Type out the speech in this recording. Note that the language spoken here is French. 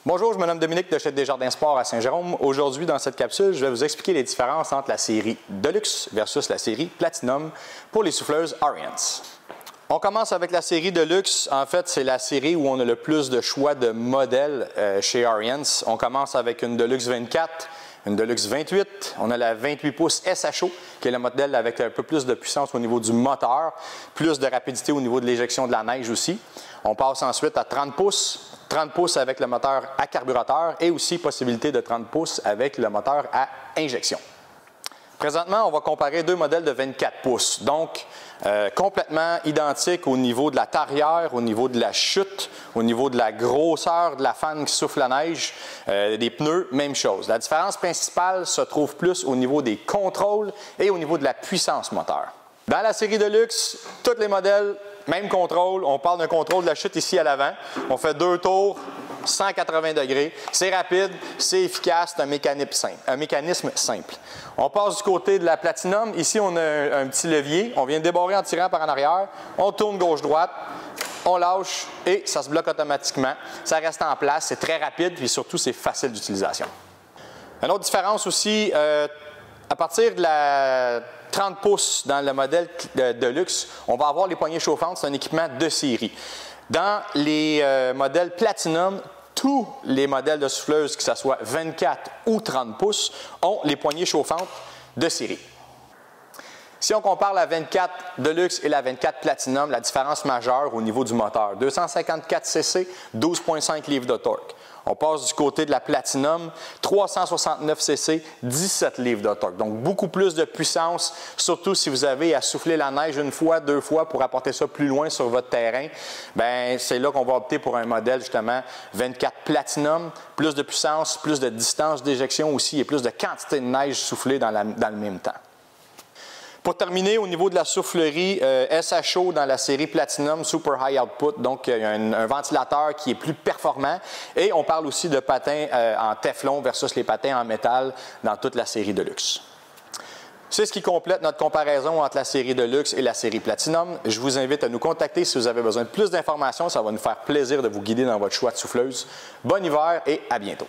Bonjour, je me nomme Dominique de chez Desjardins Sport à Saint-Jérôme. Aujourd'hui, dans cette capsule, je vais vous expliquer les différences entre la série Deluxe versus la série Platinum pour les souffleuses Ariens. On commence avec la série Deluxe. En fait, c'est la série où on a le plus de choix de modèles chez Ariens. On commence avec une Deluxe 24, une Deluxe 28. On a la 28 pouces SHO, qui est le modèle avec un peu plus de puissance au niveau du moteur, plus de rapidité au niveau de l'éjection de la neige aussi. On passe ensuite à 30 pouces. 30 pouces avec le moteur à carburateur et aussi possibilité de 30 pouces avec le moteur à injection. Présentement, on va comparer deux modèles de 24 pouces, donc complètement identiques au niveau de la tarière, au niveau de la chute, au niveau de la grosseur de la fan qui souffle la neige, des pneus, même chose. La différence principale se trouve plus au niveau des contrôles et au niveau de la puissance moteur. Dans la série Deluxe, tous les modèles, même contrôle. On parle d'un contrôle de la chute ici à l'avant. On fait 2 tours, 180 degrés. C'est rapide, c'est efficace, c'est un mécanisme simple. On passe du côté de la Platinum. Ici, on a un petit levier. On vient de débarrer en tirant par en arrière. On tourne gauche-droite. On lâche et ça se bloque automatiquement. Ça reste en place. C'est très rapide et surtout, c'est facile d'utilisation. Une autre différence aussi, à partir de la 30 pouces dans le modèle Deluxe, on va avoir les poignées chauffantes, c'est un équipement de série. Dans les modèles Platinum, tous les modèles de souffleuses, que ce soit 24 ou 30 pouces, ont les poignées chauffantes de série. Si on compare la 24 Deluxe et la 24 Platinum, la différence majeure au niveau du moteur, 254 cc, 12,5 livres de torque. On passe du côté de la Platinum, 369 cc, 17 livres de torque. Donc, beaucoup plus de puissance, surtout si vous avez à souffler la neige une fois, 2 fois pour apporter ça plus loin sur votre terrain. Bien, c'est là qu'on va opter pour un modèle, justement, 24 Platinum. Plus de puissance, plus de distance d'éjection aussi et plus de quantité de neige soufflée dans le même temps. Pour terminer, au niveau de la soufflerie SHO dans la série Platinum Super High Output, donc il y a un ventilateur qui est plus performant et on parle aussi de patins en Teflon versus les patins en métal dans toute la série Deluxe. C'est ce qui complète notre comparaison entre la série Deluxe et la série Platinum. Je vous invite à nous contacter si vous avez besoin de plus d'informations. Ça va nous faire plaisir de vous guider dans votre choix de souffleuse. Bon hiver et à bientôt!